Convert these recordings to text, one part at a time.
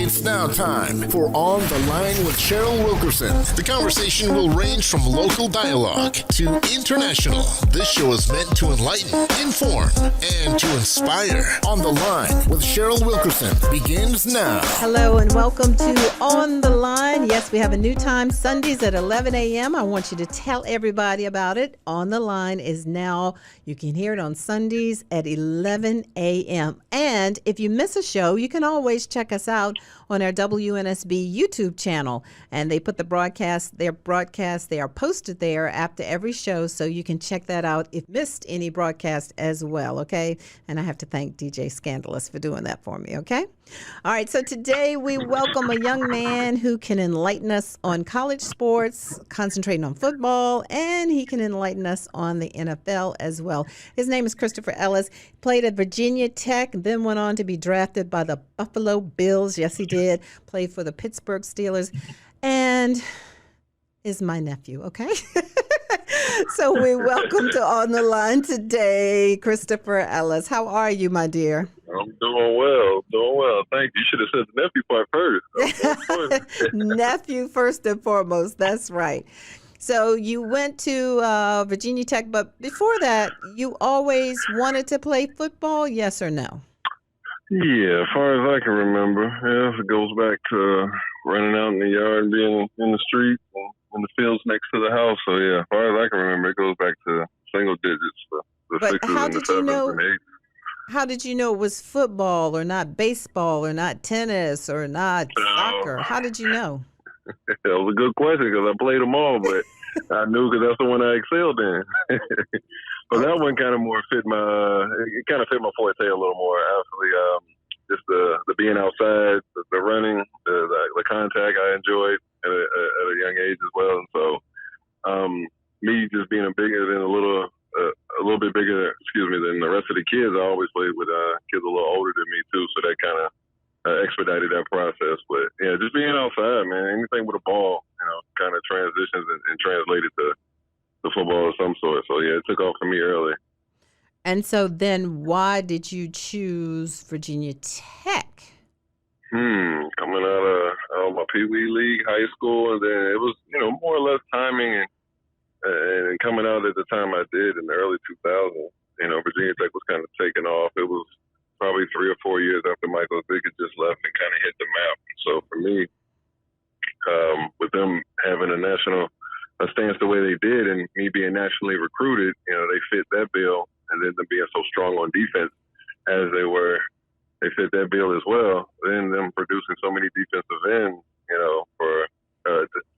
It's now time for On the Line with Cheryl Wilkerson. The conversation will range from local dialogue to international. This show is meant to enlighten, inform, and to inspire. On the Line with Cheryl Wilkerson begins now. Hello and welcome to On the Line. Yes, we have a new time, Sundays at 11 a.m. I want you to tell everybody about it. On the Line is now, you can hear it on Sundays at 11 a.m. And if you miss a show, you can always check us out on our WNSB YouTube channel. And they put their broadcast, they are posted there after every show, so you can check that out if you missed any broadcast as well, okay? And I have to thank DJ Scandalous for doing that for me, okay? All right, so today we welcome a young man who can enlighten us on college sports, concentrating on football, and he can enlighten us on the NFL as well. His name is Christopher Ellis. He played at Virginia Tech, then went on to be drafted by the Buffalo Bills. Yes, he did. Played for the Pittsburgh Steelers, and is my nephew, okay? So we welcome to On the Line today, Christopher Ellis. How are you, my dear? I'm doing well. Thank you. You should have said the nephew part first. Nephew first and foremost. That's right. So you went to Virginia Tech, but before that, you always wanted to play football, yes or no? Yeah, as far as I can remember. Yeah, it goes back to running out in the yard and being in the street and in the fields next to the house. So, yeah, as far as I can remember, it goes back to single digits, the But sixes how and the did you sevens know? and eights. How did you know it was football or not baseball or not tennis or not soccer? How did you know? That was a good question because I played them all, but I knew because that's the one I excelled in. But that one kind of more fit it kind of fit my forte a little more. Actually, just the being outside, the running, the contact I enjoyed at a young age as well. And so me just being a little bit bigger, than the rest of the kids, I always played with kids a little older than me too. So that kind of expedited that process. But yeah, just being outside, man, anything with a ball, kind of transitions and translated to football of some sort. So yeah, it took off for me early. And so then why did you choose Virginia Tech? Coming out of my Pee Wee League, high school, and then it was, more or less timing and coming out at the time I did in the early 2000s, Virginia Tech was kind of taking off. It was probably 3 or 4 years after Michael Vick had just left and kind of hit the map. So for me, with them having a stance the way they did and me being nationally recruited, they fit that bill. And then them being so strong on defense as they were, they fit that bill as well. Then them producing so many defensive ends, for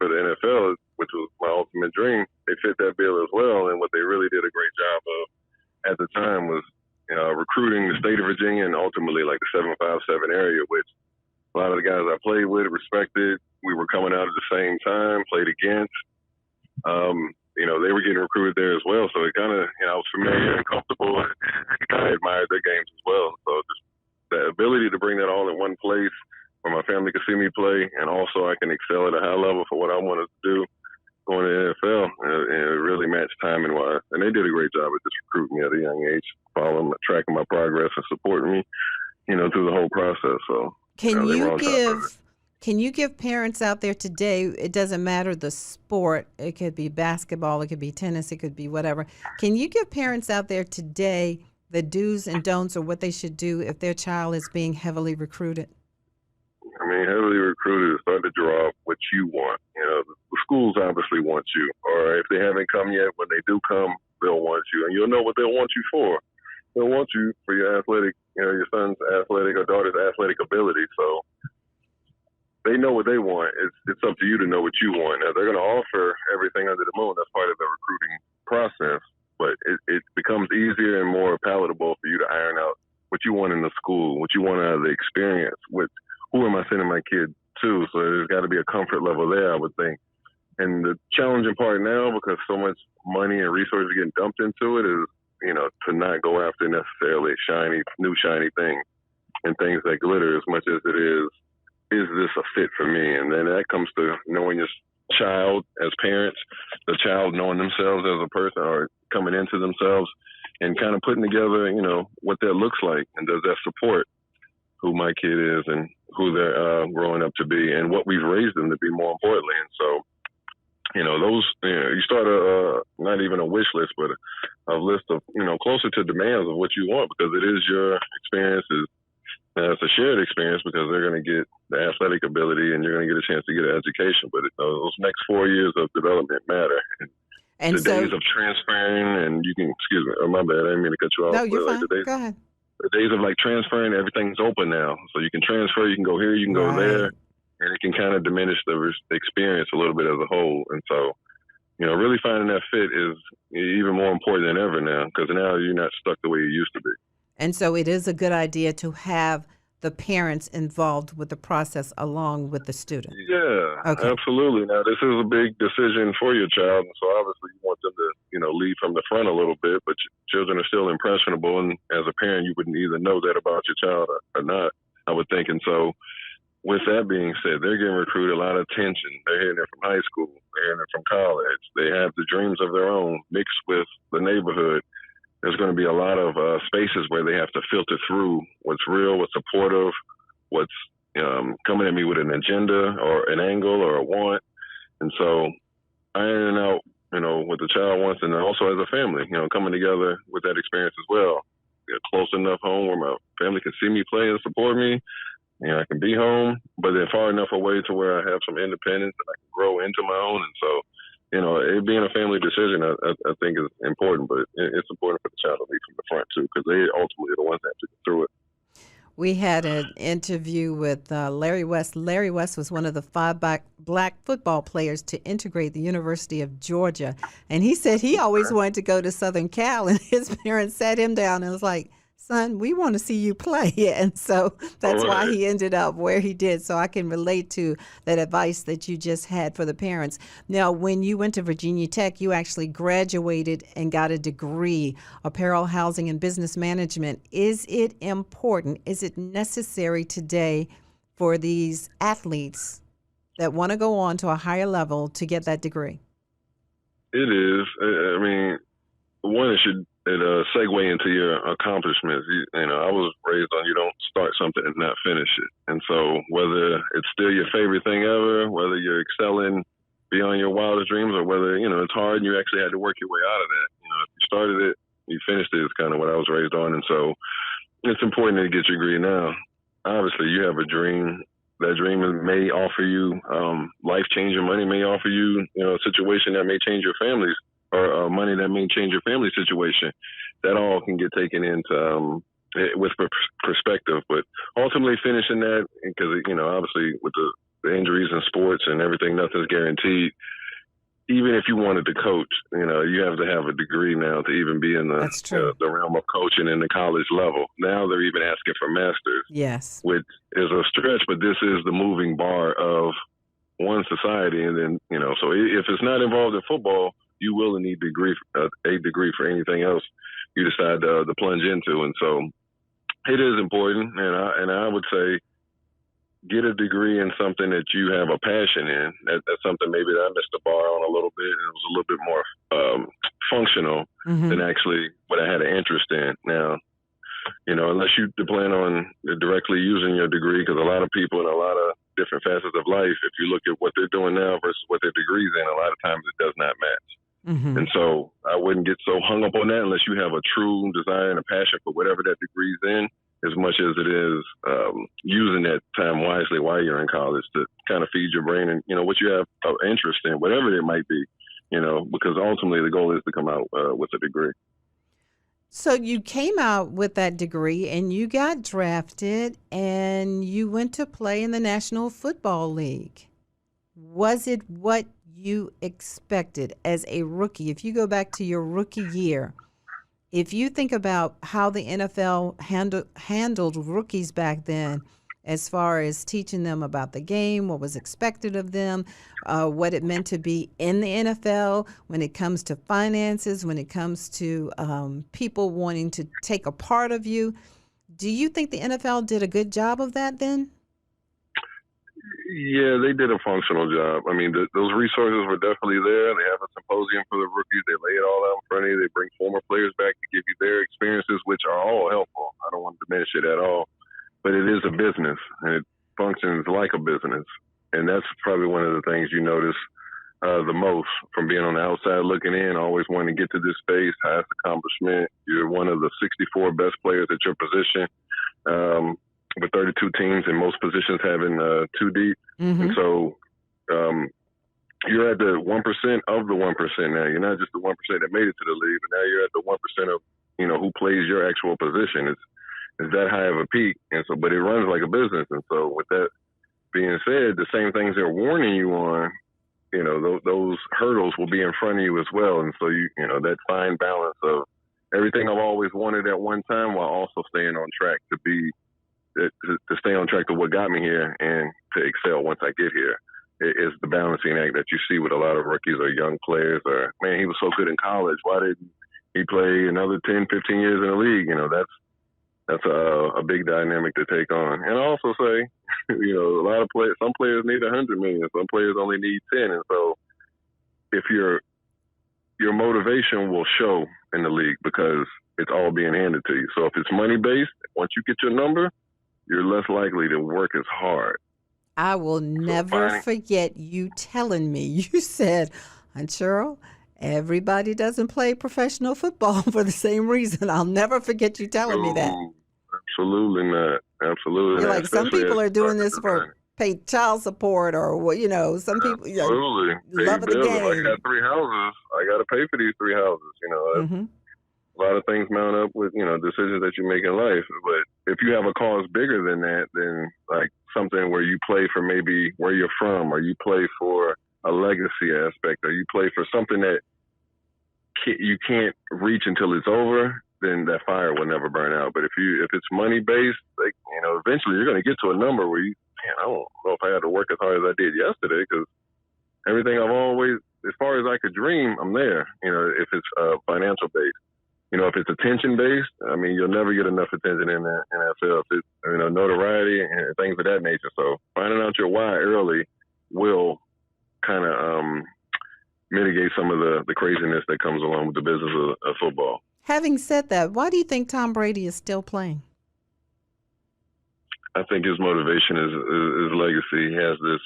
the NFL, which was my ultimate dream, they fit that bill as well. And what they really did a great job of at the time was, recruiting the state of Virginia and ultimately like the 757 area, which a lot of the guys I played with respected. We were coming out at the same time, played against. They were getting recruited there as well. So it kind of, I was familiar and comfortable and kind of admired their games as well. So just the ability to bring that all in one place where my family could see me play and also I can excel at a high level for what I wanted to do going to the NFL, and it really matched timing-wise. And they did a great job at just recruiting me at a young age, following, tracking my progress and supporting me, through the whole process. So Can you give parents out there today, it doesn't matter the sport, it could be basketball, it could be tennis, it could be whatever. Can you give parents out there today the do's and don'ts or what they should do if their child is being heavily recruited? Heavily recruited is start to draw what you want. The schools obviously want you, or if they haven't come yet, when they do come, they'll want you. And you'll know what they'll want you for. They'll want you for your athletic, your son's athletic or daughter's athletic ability. So they know what they want. It's up to you to know what you want. Now, they're going to offer everything under the moon. That's part of the recruiting process. But it becomes easier and more palatable for you to iron out what you want in the school, what you want out of the experience, who am I sending my kid to? So there's got to be a comfort level there, I would think. And the challenging part now, because so much money and resources are getting dumped into it, is, to not go after necessarily new shiny things and things that glitter as much as it is this a fit for me? And then that comes to knowing your child as parents, the child knowing themselves as a person or coming into themselves and kind of putting together, what that looks like and does that support who my kid is. And who they're growing up to be and what we've raised them to be, more importantly. And so, you start not even a wish list, but a list of, closer to demands of what you want, because it is your experiences. It's a shared experience because they're going to get the athletic ability and you're going to get a chance to get an education. But those next 4 years of development matter. And the days of transferring, and you can, excuse me, my bad, I didn't mean to cut you off. No, you're fine. Go ahead. The days of transferring, everything's open now. So you can transfer, you can go here, you can go there, and it can kind of diminish the experience a little bit as a whole. And so, really finding that fit is even more important than ever now, because now you're not stuck the way you used to be. And so it is a good idea to have the parents involved with the process along with the student. Yeah, okay. Absolutely. Now, this is a big decision for your child, and so obviously you want them to, lead from the front a little bit, but children are still impressionable, and as a parent, you wouldn't either know that about your child or not, I would think. And so with that being said, they're getting recruited a lot of attention. They're hearing it from high school. They're hearing it from college. They have the dreams of their own mixed with the neighborhood. There's going to be a lot of spaces where they have to filter through what's real, what's supportive, what's coming at me with an agenda or an angle or a want. And so ironing out, what the child wants, and also as a family, coming together with that experience as well. Close enough home where my family can see me play and support me. I can be home, but then far enough away to where I have some independence and I can grow into my own. And so, it being a family decision, I think is important, but it's important for the child to lead from the front too, because they ultimately are the ones that have to get through it. We had an interview with Larry West. Larry West was one of the 5 black football players to integrate the University of Georgia. And he said he always wanted to go to Southern Cal, and his parents sat him down and was like, son, we want to see you play. And so that's why he ended up where he did. So I can relate to that advice that you just had for the parents. Now, when you went to Virginia Tech, you actually graduated and got a degree, apparel, housing, and business management. Is it important? Is it necessary today for these athletes that want to go on to a higher level to get that degree? It is. I mean, one, it should segue into your accomplishments. I was raised on you don't start something and not finish it. And so whether it's still your favorite thing ever, whether you're excelling beyond your wildest dreams, or whether, it's hard and you actually had to work your way out of that. If you started it, you finished it is kind of what I was raised on. And so it's important to get your degree now. Obviously, you have a dream. That dream may offer you life-changing money, may offer you, a situation that may change your family's, or money that may change your family situation. That all can get taken into with perspective. But ultimately finishing that, because, obviously with the injuries in sports and everything, nothing's guaranteed. Even if you wanted to coach, you have to have a degree now to even be in the realm of coaching in the college level. Now they're even asking for masters. Yes. Which is a stretch, but this is the moving bar of one society. And then, so if it's not involved in football, you will need a degree for anything else you decide to plunge into. And so it is important. And I would say get a degree in something that you have a passion in. That's something maybe that I missed the bar on a little bit. And it was a little bit more functional than actually what I had an interest in. Now, unless you plan on directly using your degree, because a lot of people in a lot of different facets of life, if you look at what they're doing now versus what their degree's in, a lot of times it does not match. And so I wouldn't get so hung up on that unless you have a true desire and a passion for whatever that degree's in, as much as it is using that time wisely while you're in college to kind of feed your brain and, what you have of interest in, whatever it might be, because ultimately the goal is to come out with a degree. So you came out with that degree and you got drafted and you went to play in the National Football League. Was it what you expected as a rookie? If you go back to your rookie year, if you think about how the NFL handled rookies back then, as far as teaching them about the game, what was expected of them, what it meant to be in the NFL, when it comes to finances, when it comes to people wanting to take a part of you, do you think the NFL did a good job of that then? Yeah, they did a functional job. I mean, those resources were definitely there. They have a symposium for the rookies. They lay it all out in front of you. They bring former players back to give you their experiences, which are all helpful. I don't want to diminish it at all. But it is a business. And functions like a business. And that's probably one of the things you notice the most from being on the outside looking in, always wanting to get to this space, highest accomplishment. You're one of the 64 best players at your position, with 32 teams and most positions having two deep. And so you're at the 1% of the 1% now. You're not just the 1% that made it to the league, but now you're at the 1% of, who plays your actual position. It's that high of a peak. And so, but it runs like a business. And so with that being said, the same things they're warning you on, those hurdles will be in front of you as well. And so that fine balance of everything I've always wanted at one time while also staying on track to stay on track to what got me here and to excel once I get here. It is the balancing act that you see with a lot of rookies or young players. Or, man, he was so good in college. Why didn't he play another 10, 15 years in the league? That's a big dynamic to take on. And I also say, a lot of players, some players need 100 million, some players only need 10. And so if your motivation will show in the league because it's all being handed to you. So if it's money-based, once you get your number, you're less likely to work as hard. I will never forget you telling me, you said, Aunt Cheryl, everybody doesn't play professional football for the same reason. I'll never forget you telling me that. Absolutely not. Absolutely You're not. like, some people are doing this for pay child support or, some people absolutely love the bills. game. If I got 3 houses, I got to pay for these 3 houses. A lot of things mount up with, decisions that you make in life. But if you have a cause bigger than that, then like something where you play for maybe where you're from, or you play for a legacy aspect, or you play for something that you can't reach until it's over, then that fire will never burn out. But if it's money based, like, eventually you're going to get to a number where I don't know if I had to work as hard as I did yesterday, because everything I've always, as far as I could dream, I'm there. If it's financial based. If it's attention based, you'll never get enough attention in the NFL. If it's, notoriety and things of that nature. So finding out your why early will kind of mitigate some of the craziness that comes along with the business of football. Having said that, why do you think Tom Brady is still playing? I think his motivation is his legacy. He has this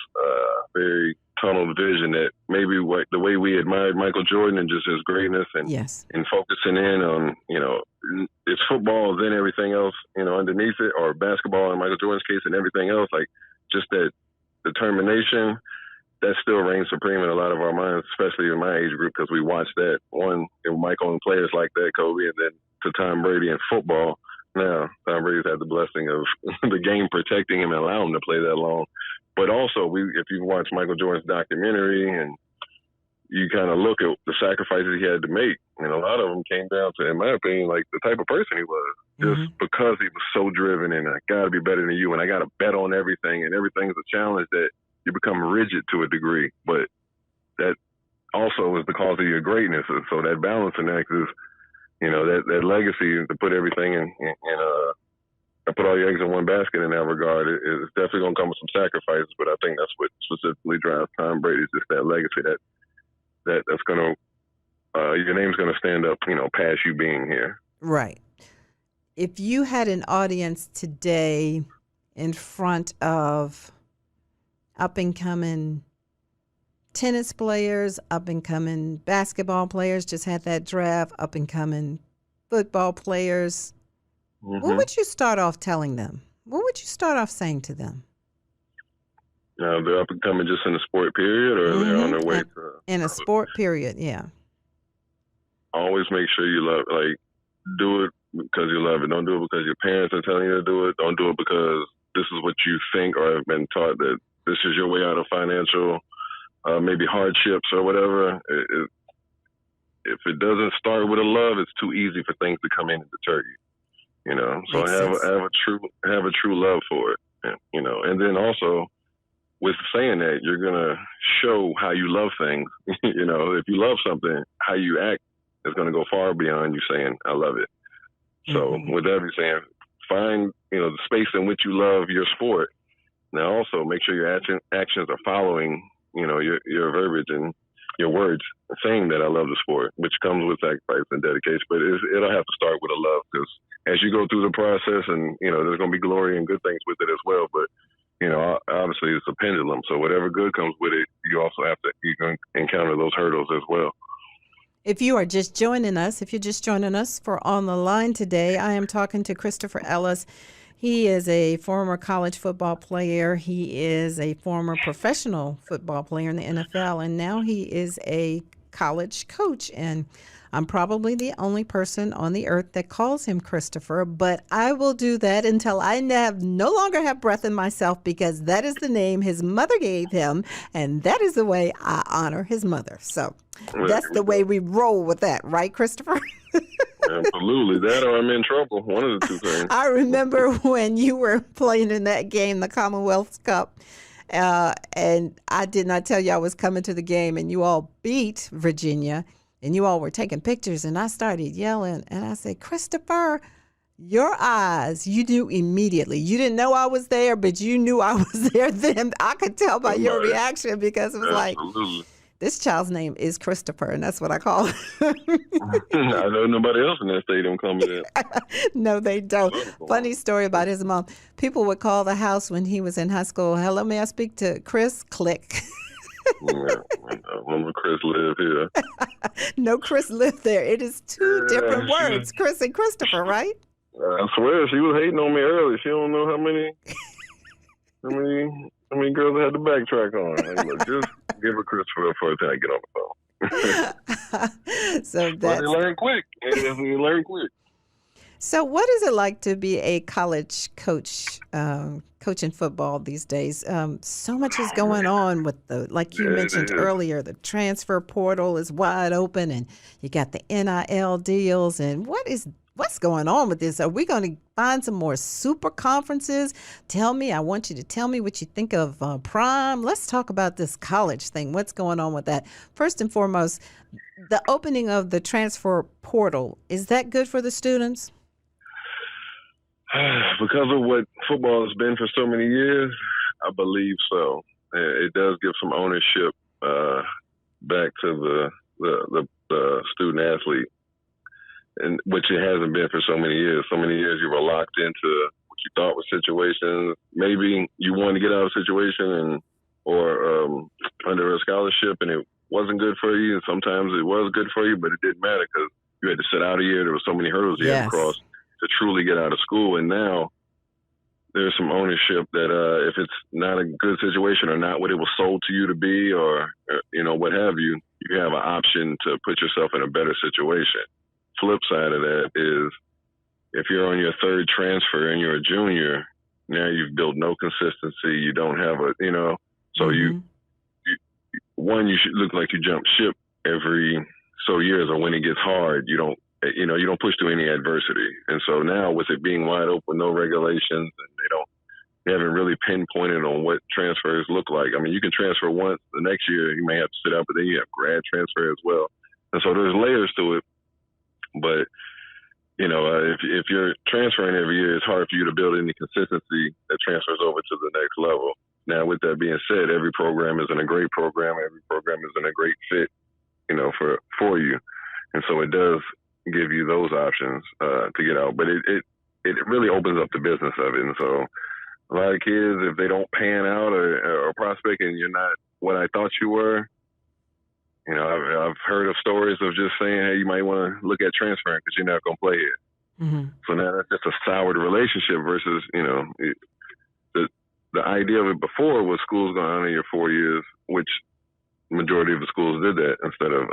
very tunnel vision that maybe the way we admired Michael Jordan and just his greatness and focusing in on, it's football, then everything else, underneath it, or basketball in Michael Jordan's case and everything else, like just that determination, that still reigns supreme in a lot of our minds, especially in my age group, because we watched that Michael and players like that, Kobe, and then to Tom Brady in football. Now, Tom Brady's had the blessing of the game protecting him and allowing him to play that long. But also, if you've watched Michael Jordan's documentary and you kind of look at the sacrifices he had to make, and a lot of them came down to, in my opinion, like the type of person he was. Just because he was so driven and I got to be better than you and I got to bet on everything and everything's a challenge, that you become rigid to a degree. But that also is the cause of your greatness. And so that balancing act is, that legacy to put everything in put all your eggs in one basket in that regard. It's definitely going to come with some sacrifices, but I think that's what specifically drives Tom Brady, is just that legacy that's going to, your name's going to stand up, past you being here. Right. If you had an audience today in front of up-and-coming tennis players, up-and-coming basketball players, just had that draft, up-and-coming football players, what would you start off telling them? What would you start off saying to them? They're up-and-coming just in the sport period, or they're on their way to... In a sport period, yeah. Always make sure you love, do it because you love it. Don't do it because your parents are telling you to do it. Don't do it because this is what you think or have been taught, that this is your way out of financial maybe hardships or whatever. If it doesn't start with a love, it's too easy for things to come in and deter you. So have a true love for it. And then also with saying that, you're gonna show how you love things. If you love something, how you act is gonna go far beyond you saying I love it. So with everything, find the space in which you love your sport. Now also make sure your actions are following your verbiage and your words, saying that I love the sport, which comes with sacrifice and dedication. But it'll have to start with a love, because as you go through the process, and there's going to be glory and good things with it as well. But Obviously it's a pendulum. So whatever good comes with it, you also have to encounter those hurdles as well. If you're just joining us for On the Line today, I am talking to Christopher Ellis. He is a former college football player. He is a former professional football player in the NFL, and now he is a college coach. And I'm probably the only person on the earth that calls him Christopher, but I will do that until I no longer have breath in myself, because that is the name his mother gave him, and that is the way I honor his mother. So that's the way we roll with that, right, Christopher? Absolutely. That or I'm in trouble. One of the two things. I remember when you were playing in that game, the Commonwealth Cup, and I did not tell you I was coming to the game, and you all beat Virginia, and you all were taking pictures, and I started yelling, and I said, Christopher, your eyes, you knew immediately. You didn't know I was there, but you knew I was there then. I could tell by your reaction, because it was Absolutely. like, this child's name is Christopher, and that's what I call him. I know nobody else in that stadium calls me that. No, they don't. Funny story about his mom. People would call the house when he was in high school. Hello, may I speak to Chris? Click. When Chris lived here. No, Chris lived there. It is two different words, Chris and Christopher, right? I swear, she was hating on me early. She don't know how many girls I had to backtrack on. Like, look, just give her Christopher for until I get on the phone. So but they learn quick. They learn quick. So what is it like to be a college coach, coaching football these days? So much is going on with like you mentioned earlier, the transfer portal is wide open, and you got the NIL deals. And what's going on with this? Are we going to find some more super conferences? I want you to tell me what you think of Prime. Let's talk about this college thing. What's going on with that? First and foremost, the opening of the transfer portal, is that good for the students? Because of what football has been for so many years, I believe so. It does give some ownership back to the student athlete, and which it hasn't been for so many years. So many years you were locked into what you thought were situations. Maybe you wanted to get out of a situation or under a scholarship, and it wasn't good for you. And sometimes it was good for you, but it didn't matter because you had to sit out a year. There were so many hurdles you had to cross to truly get out of school. And now there's some ownership that if it's not a good situation or not what it was sold to you to be, or what have you, you have an option to put yourself in a better situation. Flip side of that is if you're on your third transfer and you're a junior, now you've built no consistency. You don't have so you should look like you jump ship every so years, or when it gets hard, you don't push through any adversity. And so now with it being wide open, no regulations, and they haven't really pinpointed on what transfers look like. I mean, you can transfer once, the next year you may have to sit out, but then you have grad transfer as well. And so there's layers to it. But, if you're transferring every year, it's hard for you to build any consistency that transfers over to the next level. Now, with that being said, every program isn't a great program. Every program isn't a great fit, for you. And so it does give you those options to get out. But it really opens up the business of it. And so a lot of kids, if they don't pan out or prospect and you're not what I thought you were, I've heard of stories of just saying, hey, you might want to look at transferring because you're not going to play here. Mm-hmm. So now that's just a soured relationship versus, the idea of it before was schools going to honor your 4 years, which majority of the schools did that instead of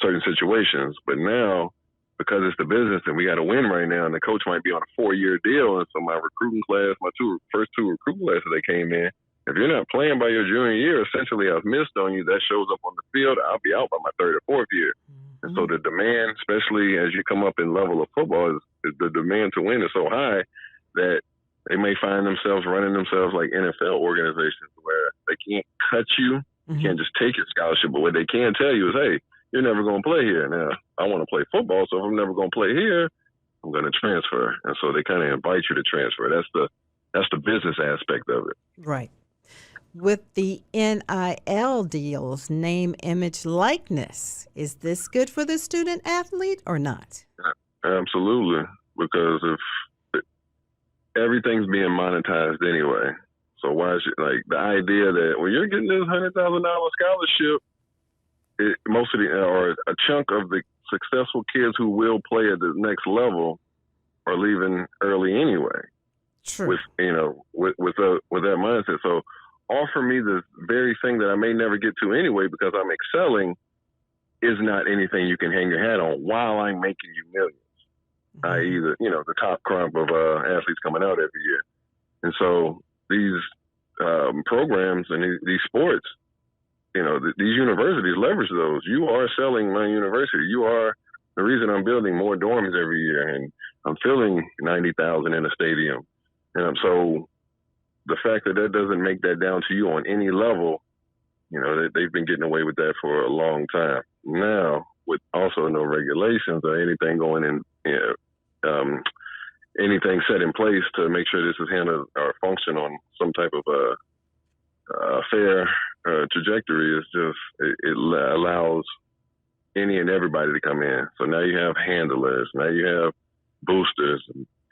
certain situations. But now, because it's the business and we got to win right now, and the coach might be on a 4-year deal, and so my recruiting class, my first two recruiting classes that came in, if you're not playing by your junior year, essentially I've missed on you. That shows up on the field. I'll be out by my third or fourth year. Mm-hmm. And so the demand, especially as you come up in level of football, is the demand to win is so high that they may find themselves running themselves like NFL organizations where they can't cut you. Mm-hmm. You can't just take your scholarship. But what they can tell you is, hey, you're never going to play here. Now, I want to play football, so if I'm never going to play here, I'm going to transfer. And so they kind of invite you to transfer. That's the business aspect of it. Right. With the NIL deals, name, image, likeness, is this good for the student athlete or not? Absolutely, because if everything's being monetized anyway, So why should, like, the idea that, well, you're getting this $100,000 scholarship, most of the, or a chunk of the successful kids who will play at the next level are leaving early anyway. True. With that mindset. So offer me the very thing that I may never get to anyway because I'm excelling is not anything you can hang your hat on while I'm making you millions. I.e., the top crop of athletes coming out every year. And so these programs and these sports, these universities leverage those. You are selling my university. You are the reason I'm building more dorms every year, and I'm filling 90,000 in a stadium. And so the fact that doesn't make that down to you on any level, they've been getting away with that for a long time. Now, with also no regulations or anything going in, anything set in place to make sure this is handled or function on some type of fair trajectory, is just it allows any and everybody to come in. So now you have handlers, now you have boosters,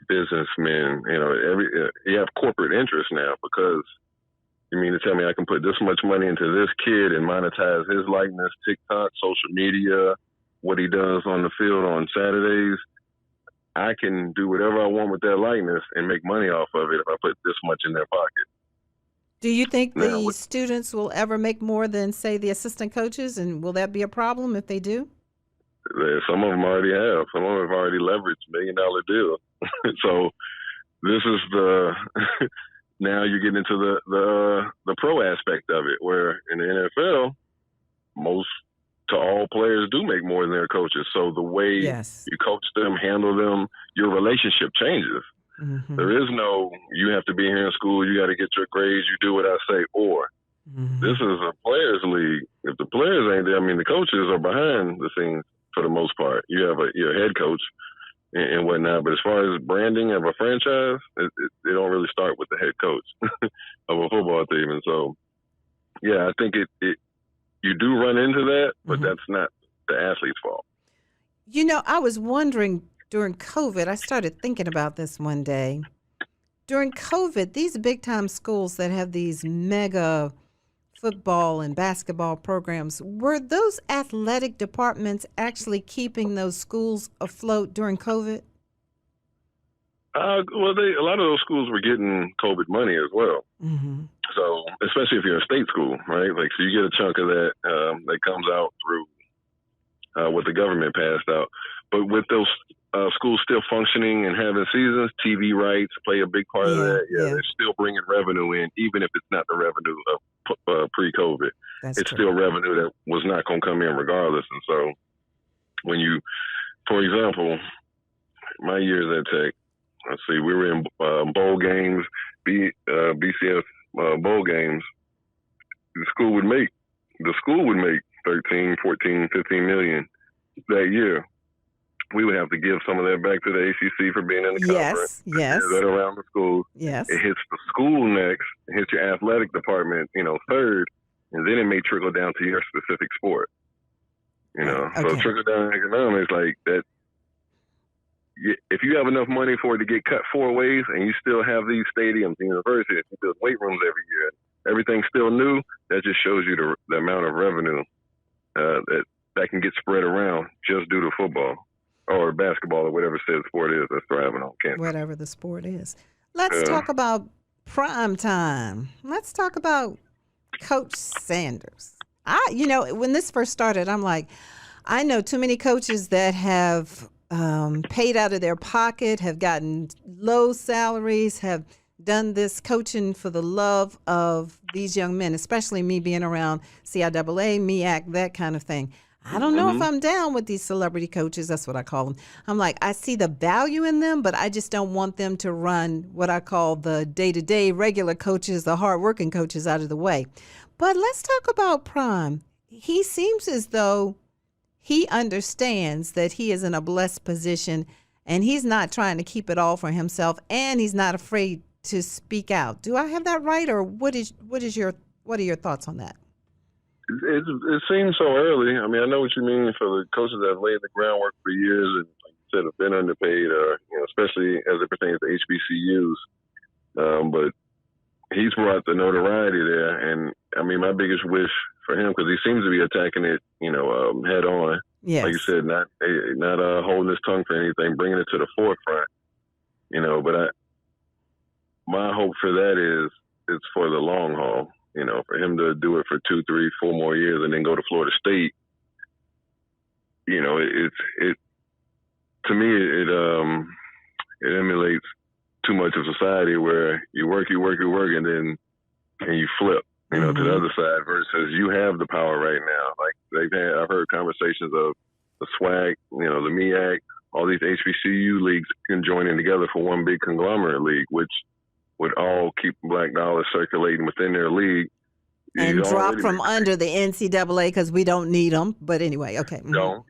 businessmen. You have corporate interests now because you mean to tell me I can put this much money into this kid and monetize his likeness, TikTok, social media, what he does on the field on Saturdays. I can do whatever I want with that likeness and make money off of it if I put this much in their pocket. Do you think the students will ever make more than, say, the assistant coaches, and will that be a problem if they do? Some of them already have. Some of them have already leveraged $1 million deals. So this is now you're getting into the pro aspect of it, where in the NFL, most to all players do make more than their coaches. So the way you coach them, handle them, your relationship changes. Mm-hmm. There is no, you have to be here in school, you got to get your grades, you do what I say, or this is a players' league. If the players ain't there, the coaches are behind the scenes for the most part. You have your head coach and whatnot, but as far as branding of a franchise, it don't really start with the head coach of a football team. And so, I think you do run into that, but that's not the athlete's fault. I was wondering during COVID, I started thinking about this one day. During COVID, these big-time schools that have these mega football and basketball programs, were those athletic departments actually keeping those schools afloat during COVID? A lot of those schools were getting COVID money as well. Mm-hmm. So, especially if you're a state school, right? Like, so you get a chunk of that that comes out through what the government passed out. But with those schools still functioning and having seasons, TV rights play a big part of that. They're still bringing revenue in, even if it's not the revenue of pre-COVID. It's still revenue that was not going to come in regardless. And so when you, for example, my years at Tech, let's see, we were in bowl games, BCS bowl games. The school would make 13, 14, 15 million that year. We would have to give some of that back to the ACC for being in the conference. Yes. That around the schools. Yes. It hits the school next. It hits your athletic department, third, and then it may trickle down to your specific sport. So trickle down economics like that. If you have enough money for it to get cut 4 ways, and you still have these stadiums and universities, you build weight rooms every year, everything's still new. That just shows you the amount of revenue that can get spread around just due to football or basketball or whatever said sport is that's thriving on campus. Whatever the sport is. Let's talk about prime time. Let's talk about Coach Sanders. When this first started, I'm like, I know too many coaches that have paid out of their pocket, have gotten low salaries, have done this coaching for the love of these young men, especially me being around CIAA, MEAC, that kind of thing. I don't know if I'm down with these celebrity coaches. That's what I call them. I'm like, I see the value in them, but I just don't want them to run what I call the day-to-day regular coaches, the hard-working coaches out of the way. But let's talk about Prime. He seems as though he understands that he is in a blessed position, and he's not trying to keep it all for himself, and he's not afraid to speak out. Do I have that right, or what are your thoughts on that? It seems so early. I know what you mean for the coaches that have laid the groundwork for years and, like you said, have been underpaid, or especially as it pertains to HBCUs. But he's brought the notoriety there. And I mean, my biggest wish for him, because he seems to be attacking it, head on. Yes. Like you said, not holding his tongue for anything, bringing it to the forefront. But my hope for that is it's for the long haul. For him to do it for 2, 3, 4 more years and then go to Florida State. It to me it emulates too much of society where you work, and then you flip, to the other side versus you have the power right now. Like I've heard conversations of the SWAC, the MEAC, all these HBCU leagues can join in together for one big conglomerate league, which would all keep black dollars circulating within their league. And drop from under the NCAA because we don't need them. But anyway, okay.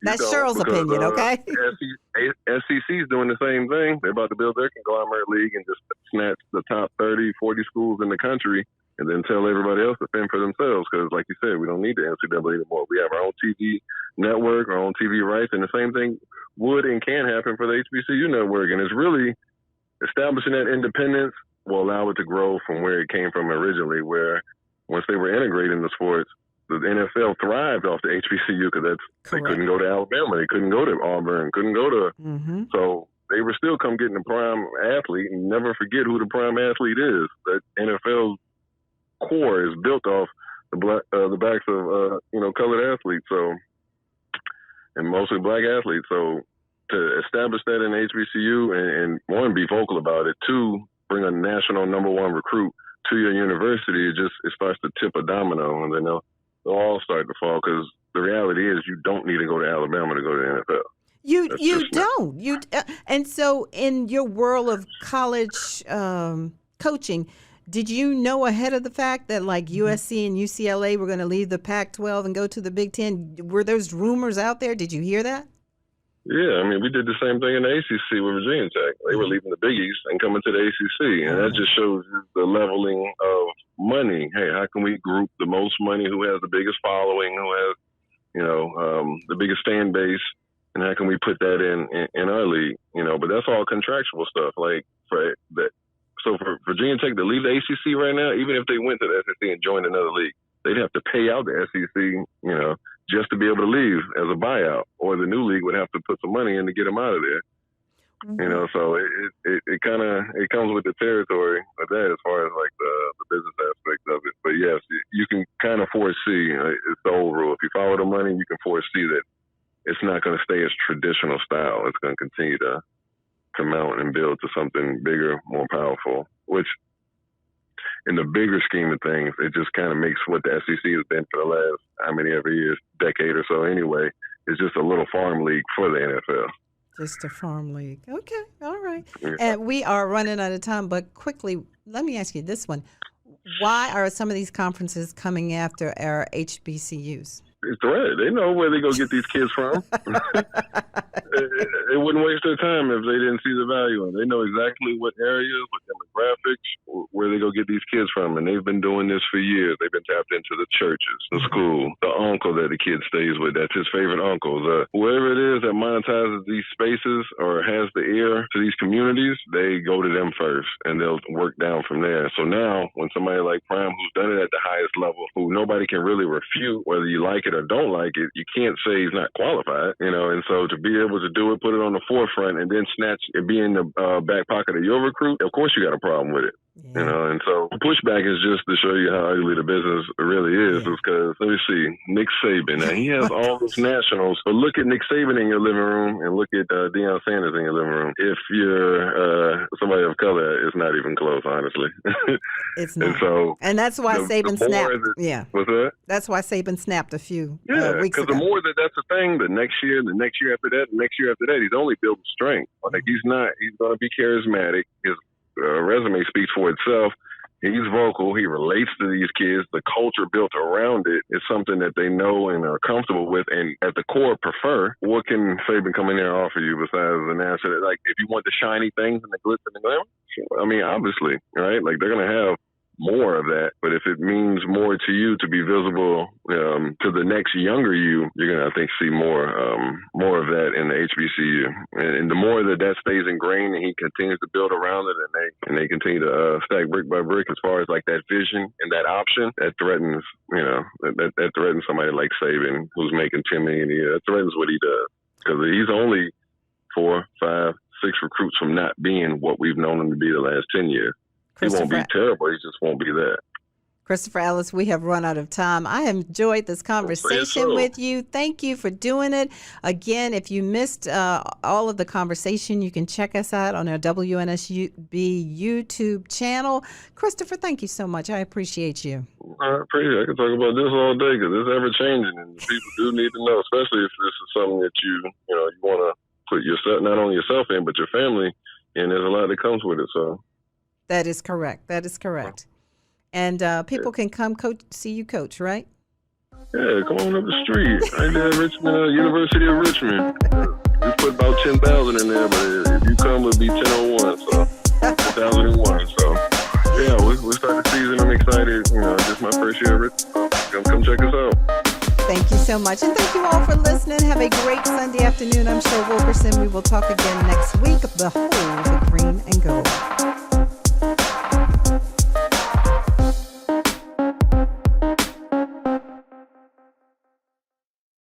That's Cheryl's opinion, okay? SEC's doing the same thing. They're about to build their conglomerate league and just snatch the top 30, 40 schools in the country and then tell everybody else to fend for themselves because, like you said, we don't need the NCAA anymore. We have our own TV network, our own TV rights, and the same thing would and can happen for the HBCU network. And it's really establishing that independence will allow it to grow from where it came from originally, where once they were integrating the sports, the NFL thrived off the HBCU because they couldn't go to Alabama, they couldn't go to Auburn, couldn't go to. So they were still come getting the prime athlete, and never forget who the prime athlete is. That NFL core is built off the backs of colored athletes, and mostly black athletes. So to establish that in HBCU and one, be vocal about it, two, bring a national number one recruit to your university, it starts to tip a domino, and then they'll all start to fall. Because the reality is, you don't need to go to Alabama to go to the NFL. You don't. And so, in your world of college coaching, did you know ahead of the fact that like USC and UCLA were going to leave the Pac-12 and go to the Big Ten? Were those rumors out there? Did you hear that? Yeah, I mean, we did the same thing in the ACC with Virginia Tech. They were leaving the Big East and coming to the ACC, and that just shows you the leveling of money. Hey, how can we group the most money, who has the biggest following, who has, the biggest fan base, and how can we put that in our league? But that's all contractual stuff. Like for Virginia Tech to leave the ACC right now, even if they went to the SEC and joined another league, they'd have to pay out the SEC, just to be able to leave as a buyout, or the new league would have to put some money in to get them out of there. So it comes with the territory of that as far as like the business aspect of it. But yes, you can kind of foresee, it's the old rule. If you follow the money, you can foresee that it's not going to stay as traditional style. It's going to continue to mount and build to something bigger, more powerful, which in the bigger scheme of things, it just kind of makes what the SEC has been for the last, every year, decade or so anyway, it's just a little farm league for the NFL. Just a farm league. Okay, all right. Yeah. And we are running out of time, but quickly, let me ask you this one. Why are some of these conferences coming after our HBCUs? It's right. They know where they go get these kids from. They wouldn't waste their time if they didn't see the value in it. They know exactly what areas, what demographics, where they go get these kids from. And they've been doing this for years. They've been tapped into the churches, the school, the uncle that the kid stays with. That's his favorite uncle. Whoever it is that monetizes these spaces or has the ear to these communities, they go to them first, and they'll work down from there. So now when somebody like Prime, who's done it at the highest level, who nobody can really refute whether you like it or don't like it, you can't say he's not qualified, and so to be able to do it, put it on the forefront, and then snatch it, be in the back pocket of your recruit, of course you got a problem with it. Yeah. And so pushback is just to show you how ugly the business really is. Because let me see, Nick Saban, now he has all those nationals, but look at Nick Saban in your living room and look at Deion Sanders in your living room. If you're somebody of color, it's not even close, honestly. It's not. And that's why Saban snapped. What's that? That's why Saban snapped a few weeks ago. Because the more that's the thing, the next year after that, he's only building strength. Like he's going to be charismatic. His resume speaks for itself. He's vocal. He relates to these kids. The culture built around it is something that they know and are comfortable with, and at the core prefer. What can Saban come in there and offer you besides the national? Like, if you want the shiny things and the glitz and the glamour, obviously, right? Like, they're going to have more of that. But if it means more to you to be visible to the next younger you, you're gonna, I think, see more of that in the HBCU. And the more that stays ingrained and he continues to build around it, and they continue to stack brick by brick as far as like that vision and that option, that threatens, that threatens somebody like Saban, who's making $10 million a year. That threatens what he does, because he's only 4, 5, 6 recruits from not being what we've known him to be the last 10 years. He won't be terrible. He just won't be that. Christopher Ellis, we have run out of time. I enjoyed this conversation with you. Thank you for doing it. Again, if you missed all of the conversation, you can check us out on our WNSB YouTube channel. Christopher, thank you so much. I appreciate you. I appreciate it. I can talk about this all day because it's ever changing, and people do need to know, especially if this is something that you want to put yourself, not only yourself in, but your family, and there's a lot that comes with it. So that is correct. And people can come see you coach, right? Yeah, come on up the street. Right there at Richmond, University of Richmond. We put about 10,000 in there, but if you come, it'll be 10,01. So 10,001. So yeah, we're starting the season. I'm excited. This is my first year at Richmond. Come check us out. Thank you so much. And thank you all for listening. Have a great Sunday afternoon. I'm Cheryl Wilkerson. We will talk again next week. The whole